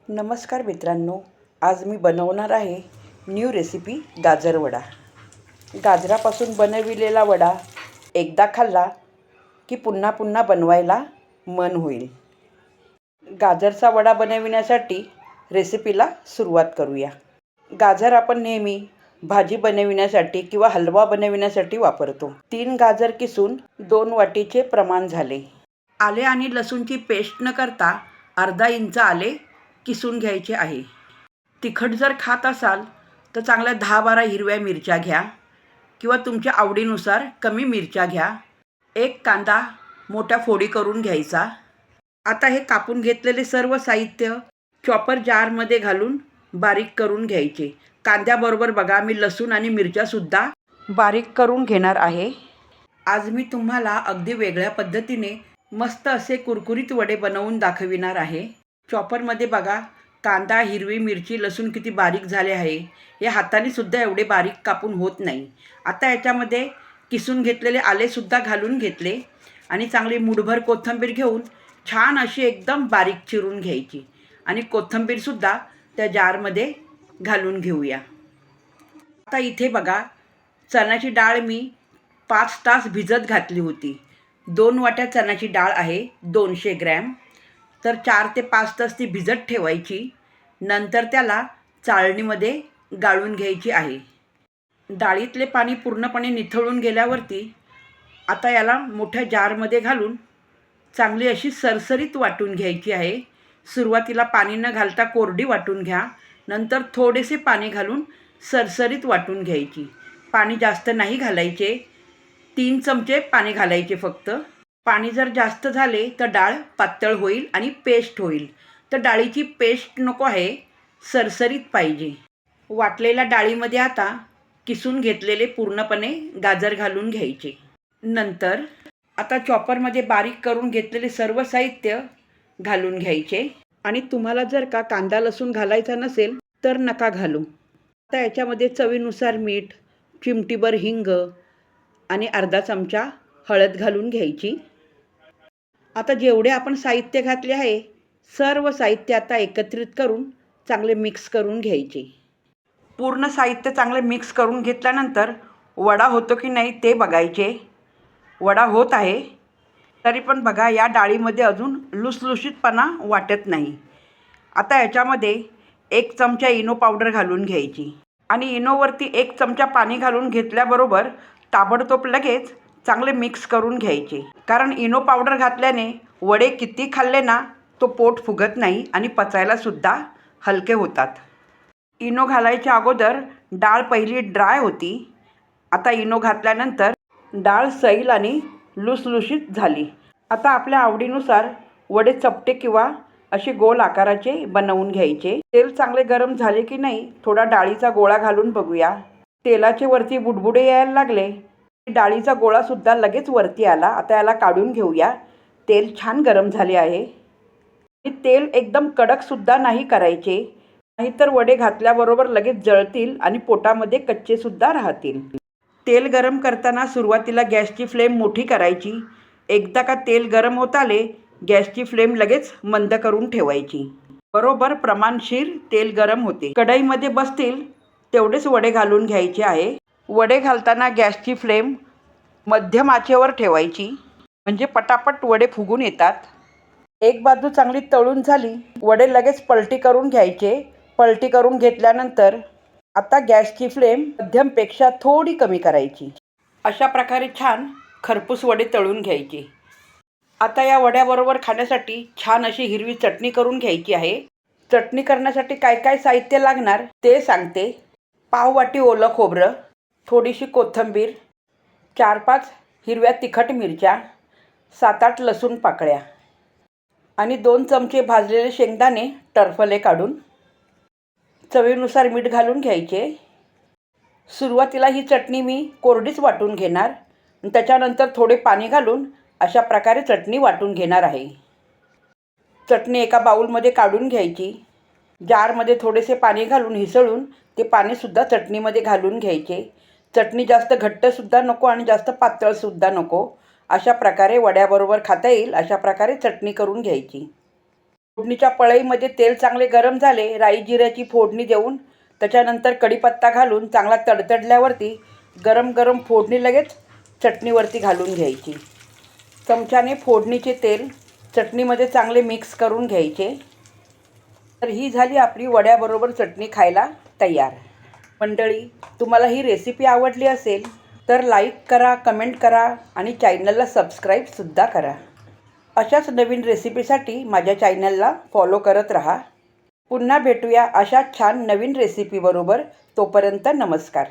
नमस्कार मित्रांनो, आज मी बनवणार आहे न्यू रेसिपी गाजर वडा. गाजरापासून बनविलेला वडा एकदा खाल्ला की पुन्हा पुन्हा बनवायला मन होईल. गाजरचा वडा बनविण्यासाठी रेसिपीला सुरुवात करूया. गाजर आपण नेहमी भाजी बनविण्यासाठी किंवा हलवा बनविण्यासाठी वापरतो. 3 गाजर किसून 2 वाटीचे प्रमाण झाले. आले आणि लसूणची पेस्ट न करता अर्धा इंच आले किसून घ्यायचे आहे. तिखट जर खात असाल तर चांगल्या 10-12 हिरव्या मिरच्या घ्या किंवा तुमच्या आवडीनुसार कमी मिरच्या घ्या. 1 कांदा मोठ्या फोडी करून घ्यायचा. आता हे कापून घेतलेले सर्व साहित्य चॉपर जारमध्ये घालून बारीक करून घ्यायचे. कांद्याबरोबर बघा मी लसूण आणि मिरच्यासुद्धा बारीक करून घेणार आहे. आज मी तुम्हाला अगदी वेगळ्या पद्धतीने मस्त असे कुरकुरीत वडे बनवून दाखविणार आहे. चॉपरमध्ये बघा कांदा, हिरवी मिरची, लसूण किती बारीक झाले आहे. हे हाताने सुद्धा एवढे बारीक कापून होत नाही. आता याच्यामध्ये किसून घेतलेले आलेसुद्धा घालून घेतले आणि चांगली मुठभर कोथिंबीर घेऊन छान अशी एकदम बारीक चिरून घ्यायची आणि कोथिंबीरसुद्धा त्या जारमध्ये घालून घेऊया. आता इथे बघा चण्याची डाळ मी 5 तास भिजत घातली होती. 2 वाट्या चण्याची डाळ आहे 200 ग्रॅम. तर 4 ते 5 तास ती भिजत ठेवायची. नंतर त्याला चाळणीमध्ये गाळून घ्यायची आहे. डाळीतले पाणी पूर्णपणे निथळून गेल्यावरती आता याला मोठ्या जारमध्ये घालून चांगली अशी सरसरीत वाटून घ्यायची आहे. सुरुवातीला पाणी न घालता कोरडी वाटून घ्या. नंतर थोडेसे पाणी घालून सरसरीत वाटून घ्यायची. पाणी जास्त नाही घालायचे. 3 चमचे पाणी घालायचे फक्त. पाणी जर जास्त झाले तर डाळ पातळ होईल आणि पेस्ट होईल. तर डाळीची पेस्ट नको आहे, सरसरीत पाहिजे. वाटलेल्या डाळीमध्ये आता किसून घेतलेले पूर्णपणे गाजर घालून घ्यायचे. नंतर आता चॉपरमध्ये बारीक करून घेतलेले सर्व साहित्य घालून घ्यायचे आणि तुम्हाला जर का कांदा लसूण घालायचा नसेल तर नका घालू. आता याच्यामध्ये चवीनुसार मीठ, चिमटीभर हिंग आणि अर्धा चमचा हळद घालून घ्यायची. आता जेवढे आपण साहित्य घातले आहे सर्व साहित्य आता एकत्रित करून चांगले मिक्स करून घ्यायचे. पूर्ण साहित्य चांगले मिक्स करून घेतल्यानंतर वडा होतो की नाही ते बघायचे. वडा होत आहे तरी पण बघा या डाळीमध्ये अजून लुसलुशीतपणा वाटत नाही. आता याच्यामध्ये 1 चमचा इनो पावडर घालून घ्यायची आणि इनोवरती 1 चमचा पाणी घालून घेतल्याबरोबर ताबडतोब लगेच चांगले मिक्स करून घ्यायचे. कारण इनो पावडर घातल्याने वडे किती खाल्ले ना तो पोट फुगत नाही आणि पचायलासुद्धा हलके होतात. इनो घालायच्या अगोदर डाळ पहिली ड्राय होती. आता इनो घातल्यानंतर डाळ सैल आणि लुसलुशीत झाली. आता आपल्या आवडीनुसार वडे चपटे किंवा असे गोल आकाराचे बनवून घ्यायचे. तेल चांगले गरम झाले की नाही थोडा डाळीचा गोळा घालून बघूया. तेलाचे वरती बुडबुडे यायला लागले. डाळीचा गोळासुद्धा लगेच वरती आला. आता याला काढून घेऊया. तेल छान गरम झाले आहे. तेल एकदम कडकसुद्धा नाही करायचे, नाहीतर वडे घातल्याबरोबर लगेच जळतील आणि पोटामध्ये कच्चेसुद्धा राहतील. तेल गरम करताना सुरुवातीला गॅसची फ्लेम मोठी करायची. एकदा का तेल गरम होत आले गॅसची फ्लेम लगेच मंद करून ठेवायची. बरोबर प्रमाणशीर तेल गरम होते. कढईमध्ये बसतील तेवढेच वडे घालून घ्यायचे आहे. वडे घालताना गॅसची फ्लेम मध्यम आचेवर ठेवायची म्हणजे पटापट वडे फुगून येतात. एक बाजू चांगली तळून झाली वडे लगेच पलटी करून घ्यायचे. पलटी करून घेतल्यानंतर आता गॅसची फ्लेम मध्यमपेक्षा थोडी कमी करायची. अशा प्रकारे छान खरपूस वडे तळून घ्यायचे. आता या वड्याबरोबर खाण्यासाठी छान अशी हिरवी चटणी करून घ्यायची आहे. चटणी करण्यासाठी काय काय साहित्य लागणार ते सांगते. पाव वाटी ओलं खोबरं, थोडीशी कोथिंबीर, 4-5 हिरव्या तिखट मिरच्या, 7-8 लसूण पाकळ्या आणि 2 चमचे भाजलेले शेंगदाणे टरफले काढून. चवीनुसार मीठ घालून घ्यायचे. सुरुवातीला ही चटणी मी कोरडीच वाटून घेणार. त्याच्यानंतर थोडे पाणी घालून अशा प्रकारे चटणी वाटून घेणार आहे. चटणी एका बाउलमध्ये काढून घ्यायची. जारमध्ये थोडेसे पाणी घालून हिसळून ते पाणीसुद्धा चटणीमध्ये घालून घ्यायचे. चटणी जास्त घट्टसुद्धा नको आणि जास्त पातळसुद्धा नको. अशा प्रकारे वड्याबरोबर खाता येईल अशा प्रकारे चटणी करून घ्यायची. फोडणीच्या कढईमध्ये तेल चांगले गरम झाले, राई जिऱ्याची फोडणी देऊन त्याच्यानंतर कढीपत्ता घालून चांगला तडतडल्यावरती गरम गरम फोडणी लगेच चटणीवरती घालून घ्यायची. चमच्याने फोडणीचे तेल चटणीमध्ये चांगले मिक्स करून घ्यायचे. तर ही झाली आपली वड्याबरोबर चटणी खायला तयार. मंडळी, तुम्हाला ही रेसिपी आवडली असेल तर लाईक करा, कमेंट करा आणि चॅनलला सबस्क्राईबसुद्धा करा. अशाच नवीन रेसिपीसाठी माझ्या चॅनलला फॉलो करत राहा. पुन्हा भेटूया अशा छान नवीन रेसिपीबरोबर. तोपर्यंत नमस्कार.